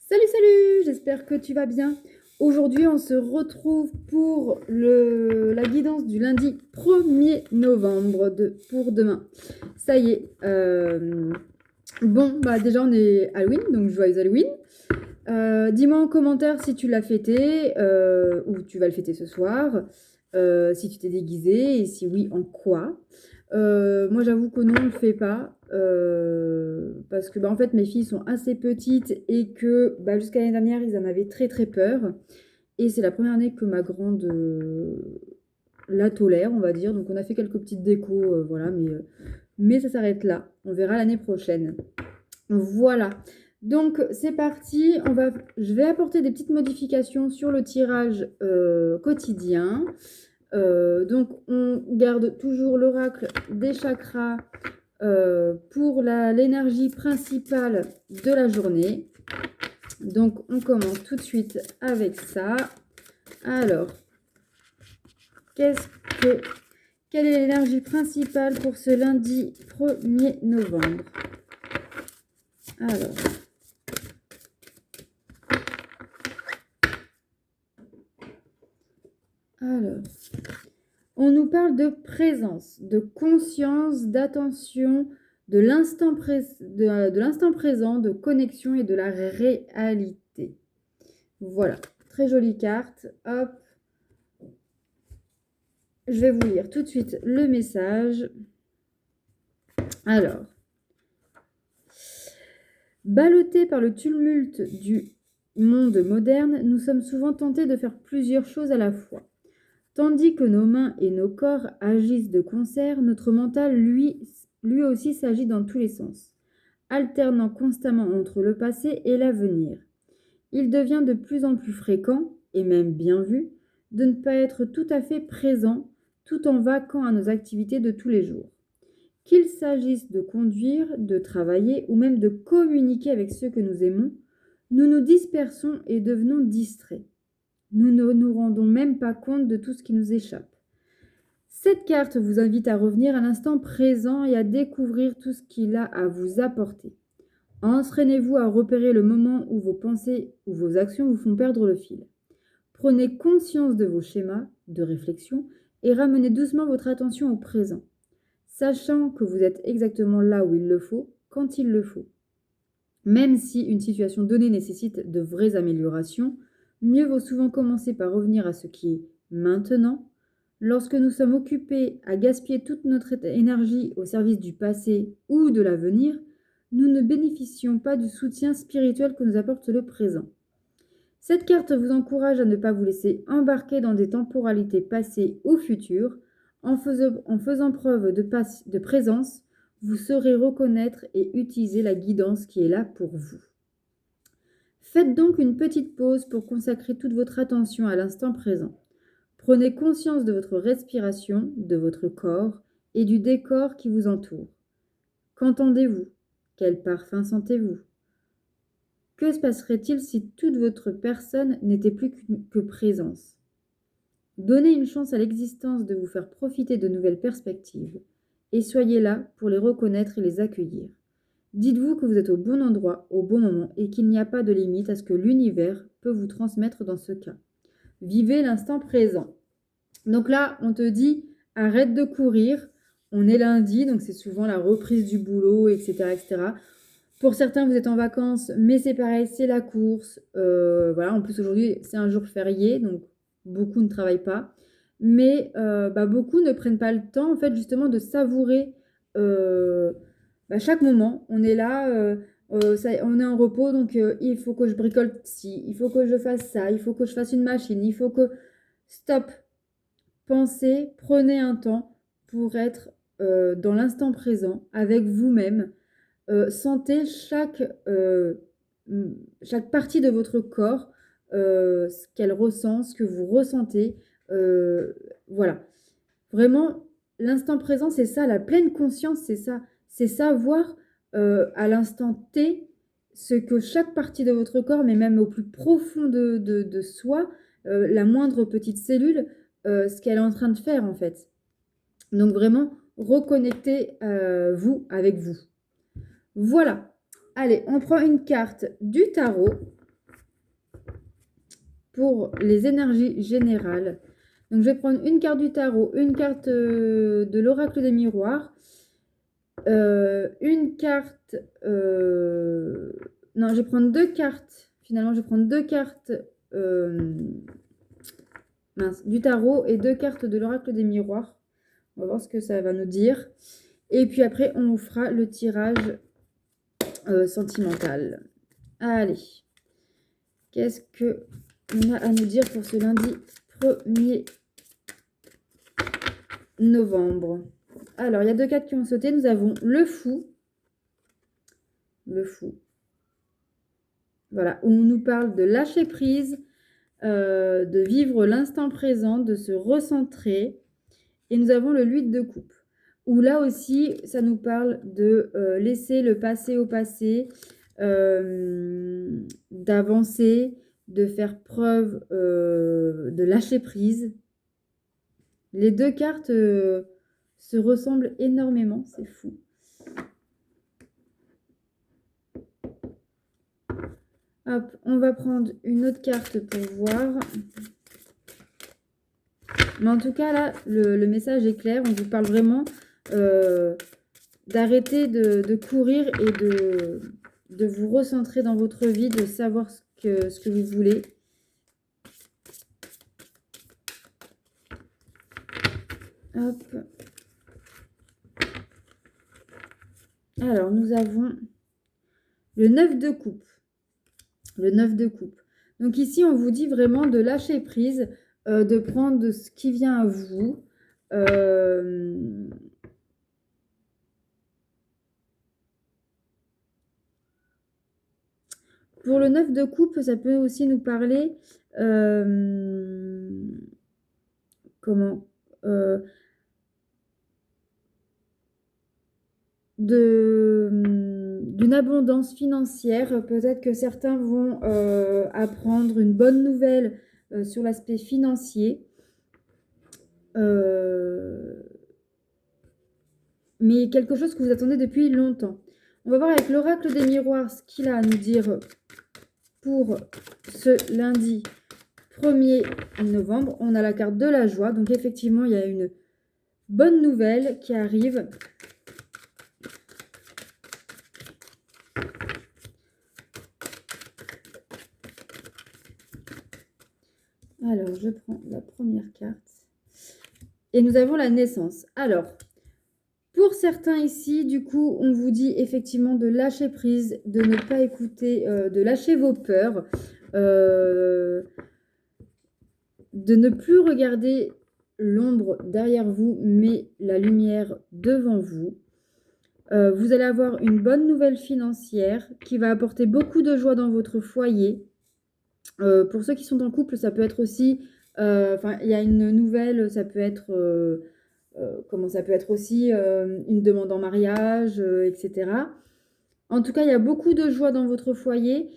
Salut, salut, j'espère que tu vas bien. Aujourd'hui, on se retrouve pour la guidance du lundi 1er novembre pour demain. Ça y est. Bon, bah déjà, on est Halloween, donc joyeux Halloween. Dis-moi en commentaire si tu l'as fêté ou tu vas le fêter ce soir, si tu t'es déguisé et si oui, en quoi. Moi, j'avoue que non, on ne le fait pas. Parce que en fait, mes filles sont assez petites et que jusqu'à l'année dernière, ils en avaient très très peur. Et c'est la première année que ma grande la tolère, on va dire. Donc, on a fait quelques petites décos, voilà, mais ça s'arrête là. On verra l'année prochaine. Voilà. Donc, c'est parti. Je vais apporter des petites modifications sur le tirage quotidien. Donc, on garde toujours l'oracle des chakras pour l'énergie principale de la journée. Donc, on commence tout de suite avec ça. Alors, quelle est l'énergie principale pour ce lundi 1er novembre? Alors, on nous parle de présence, de conscience, d'attention, de l'instant présent, de connexion et de la réalité. Voilà, très jolie carte. Hop. Je vais vous lire tout de suite le message. Alors, ballottés par le tumulte du monde moderne, nous sommes souvent tentés de faire plusieurs choses à la fois. Tandis que nos mains et nos corps agissent de concert, notre mental, lui aussi, s'agit dans tous les sens, alternant constamment entre le passé et l'avenir. Il devient de plus en plus fréquent, et même bien vu, de ne pas être tout à fait présent, tout en vaquant à nos activités de tous les jours. Qu'il s'agisse de conduire, de travailler ou même de communiquer avec ceux que nous aimons, nous nous dispersons et devenons distraits. Nous ne nous rendons même pas compte de tout ce qui nous échappe. Cette carte vous invite à revenir à l'instant présent et à découvrir tout ce qu'il a à vous apporter. Entraînez-vous à repérer le moment où vos pensées ou vos actions vous font perdre le fil. Prenez conscience de vos schémas de réflexion et ramenez doucement votre attention au présent, sachant que vous êtes exactement là où il le faut, quand il le faut. Même si une situation donnée nécessite de vraies améliorations, mieux vaut souvent commencer par revenir à ce qui est maintenant. Lorsque nous sommes occupés à gaspiller toute notre énergie au service du passé ou de l'avenir, nous ne bénéficions pas du soutien spirituel que nous apporte le présent. Cette carte vous encourage à ne pas vous laisser embarquer dans des temporalités passées ou futures. En faisant preuve de présence, vous saurez reconnaître et utiliser la guidance qui est là pour vous. Faites donc une petite pause pour consacrer toute votre attention à l'instant présent. Prenez conscience de votre respiration, de votre corps et du décor qui vous entoure. Qu'entendez-vous? Quel parfum sentez-vous? Que se passerait-il si toute votre personne n'était plus que présence? Donnez une chance à l'existence de vous faire profiter de nouvelles perspectives et soyez là pour les reconnaître et les accueillir. Dites-vous que vous êtes au bon endroit, au bon moment et qu'il n'y a pas de limite à ce que l'univers peut vous transmettre dans ce cas. Vivez l'instant présent. Donc là, on te dit, arrête de courir. On est lundi, donc c'est souvent la reprise du boulot, etc., etc. Pour certains, vous êtes en vacances, mais c'est pareil, c'est la course. Voilà, en plus aujourd'hui, c'est un jour férié, donc beaucoup ne travaillent pas. Mais beaucoup ne prennent pas le temps, en fait, justement, de savourer chaque moment. On est là, on est en repos, donc il faut que je bricole ci, il faut que je fasse ça, il faut que je fasse une machine, il faut que... Stop. Pensez, prenez un temps pour être dans l'instant présent avec vous-même. Sentez chaque partie de votre corps, ce qu'elle ressent, ce que vous ressentez. Voilà. Vraiment, l'instant présent, c'est ça, la pleine conscience, c'est ça. C'est savoir à l'instant T ce que chaque partie de votre corps, mais même au plus profond de soi, la moindre petite cellule, ce qu'elle est en train de faire en fait. Donc vraiment, reconnectez vous avec vous. Voilà. Allez, on prend une carte du tarot pour les énergies générales. Donc, je vais prendre une carte du tarot, une carte de l'oracle des miroirs, une carte... non, je vais prendre deux cartes. Finalement, je vais prendre deux cartes du tarot et deux cartes de l'oracle des miroirs. On va voir ce que ça va nous dire. Et puis après, on fera le tirage sentimental. Allez. Qu'est-ce qu'on a à nous dire pour ce lundi 1er novembre? Alors, il y a deux cartes qui ont sauté. Nous avons le fou. Le fou. Voilà, où on nous parle de lâcher prise, de vivre l'instant présent, de se recentrer. Et nous avons le 8 de coupe, où là aussi, ça nous parle de laisser le passé au passé, d'avancer, de faire preuve de lâcher prise. Les deux cartes se ressemblent énormément, c'est fou. Hop, on va prendre une autre carte pour voir. Mais en tout cas, là, le message est clair. On vous parle vraiment d'arrêter de courir et de vous recentrer dans votre vie, de savoir ce que vous voulez. Hop. Alors, nous avons le 9 de coupe. Le 9 de coupe. Donc ici, on vous dit vraiment de lâcher prise, de prendre ce qui vient à vous. Pour le 9 de coupe, ça peut aussi nous parler d'une abondance financière. Peut-être que certains vont apprendre une bonne nouvelle sur l'aspect financier. Mais quelque chose que vous attendez depuis longtemps. On va voir avec l'oracle des miroirs ce qu'il a à nous dire pour ce lundi 1er novembre. On a la carte de la joie. Donc effectivement, il y a une bonne nouvelle qui arrive. Alors, je prends la première carte. Et nous avons la naissance. Alors, pour certains ici, du coup, on vous dit effectivement de lâcher prise, de ne pas écouter, de lâcher vos peurs, de ne plus regarder l'ombre derrière vous, mais la lumière devant vous. Vous allez avoir une bonne nouvelle financière qui va apporter beaucoup de joie dans votre foyer. Pour ceux qui sont en couple, ça peut être aussi, il y a une nouvelle, ça peut être, ça peut être aussi une demande en mariage, etc. En tout cas, il y a beaucoup de joie dans votre foyer.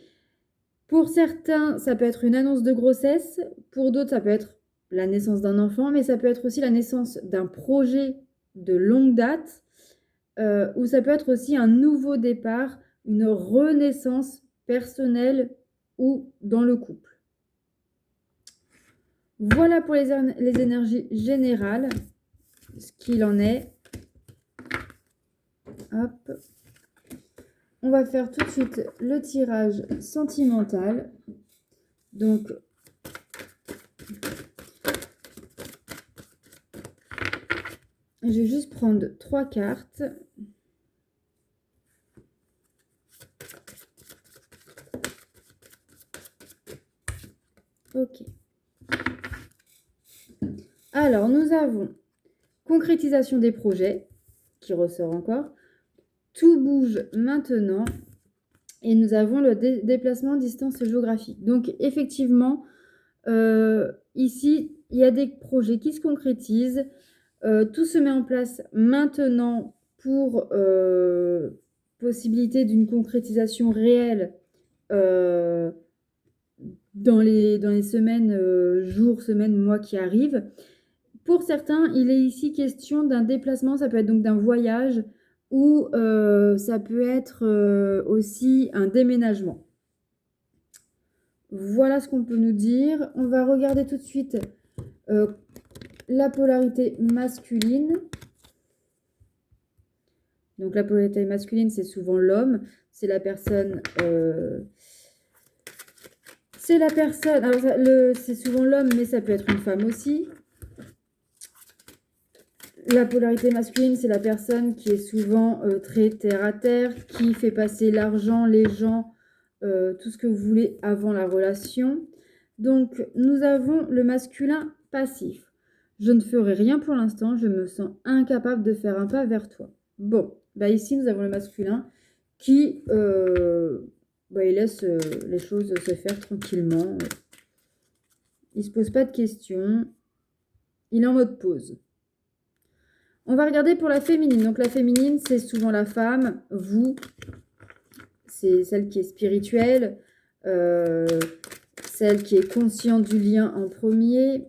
Pour certains, ça peut être une annonce de grossesse. Pour d'autres, ça peut être la naissance d'un enfant, mais ça peut être aussi la naissance d'un projet de longue date, ou ça peut être aussi un nouveau départ, une renaissance personnelle ou dans le couple. Voilà pour les énergies générales, ce qu'il en est. Hop. On va faire tout de suite le tirage sentimental. Donc, je vais juste prendre 3 cartes. Ok. Alors, nous avons concrétisation des projets, qui ressort encore. Tout bouge maintenant. Et nous avons le déplacement distance géographique. Donc, effectivement, ici, il y a des projets qui se concrétisent. Tout se met en place maintenant pour possibilité d'une concrétisation réelle dans les semaines, jours, semaines, mois qui arrivent. Pour certains, il est ici question d'un déplacement, ça peut être donc d'un voyage ou ça peut être aussi un déménagement. Voilà ce qu'on peut nous dire. On va regarder tout de suite la polarité masculine. Donc la polarité masculine, c'est souvent l'homme. C'est la personne... c'est la personne... Alors, c'est souvent l'homme, mais ça peut être une femme aussi. La polarité masculine, c'est la personne qui est souvent très terre-à-terre, qui fait passer l'argent, les gens, tout ce que vous voulez avant la relation. Donc, nous avons le masculin passif. Je ne ferai rien pour l'instant, je me sens incapable de faire un pas vers toi. Bon, bah ici, nous avons le masculin qui il laisse les choses se faire tranquillement. Il ne se pose pas de questions. Il est en mode pause. On va regarder pour la féminine. Donc la féminine, c'est souvent la femme. Vous, c'est celle qui est spirituelle, celle qui est consciente du lien en premier,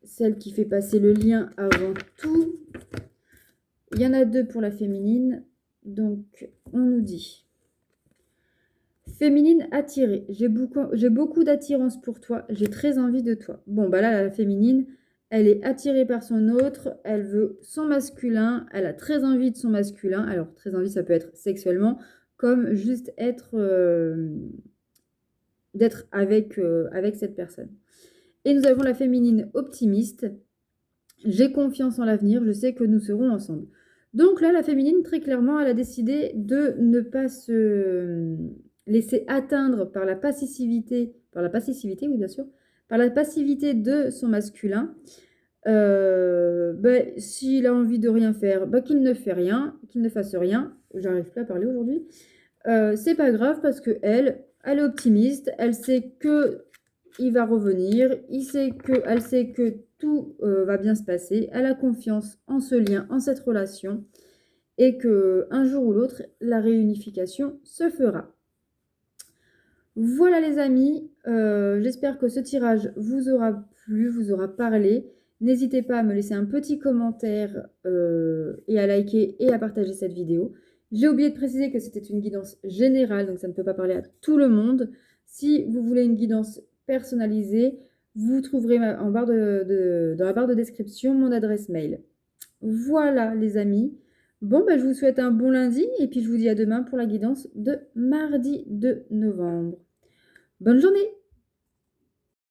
celle qui fait passer le lien avant tout. Il y en a 2 pour la féminine. Donc, on nous dit féminine attirée. J'ai beaucoup d'attirance pour toi. J'ai très envie de toi. Bon, bah là, la féminine, elle est attirée par son autre. Elle veut son masculin. Elle a très envie de son masculin. Alors, très envie, ça peut être sexuellement, comme juste être... d'être avec cette personne. Et nous avons la féminine optimiste. J'ai confiance en l'avenir. Je sais que nous serons ensemble. Donc là, la féminine, très clairement, elle a décidé de ne pas se laisser atteindre par la passivité, oui bien sûr, par la passivité de son masculin. S'il a envie de rien faire, qu'il ne fait rien, qu'il ne fasse rien. J'arrive plus à parler aujourd'hui. C'est pas grave parce que elle est optimiste, elle sait que il va revenir, elle sait que tout va bien se passer, elle a confiance en ce lien, en cette relation, et que un jour ou l'autre, la réunification se fera. Voilà les amis, j'espère que ce tirage vous aura plu, vous aura parlé. N'hésitez pas à me laisser un petit commentaire et à liker et à partager cette vidéo. J'ai oublié de préciser que c'était une guidance générale, donc ça ne peut pas parler à tout le monde. Si vous voulez une guidance personnalisée, vous trouverez dans la barre de description mon adresse mail. Voilà les amis. Bon, je vous souhaite un bon lundi et puis je vous dis à demain pour la guidance de mardi 2 novembre. Bonne journée!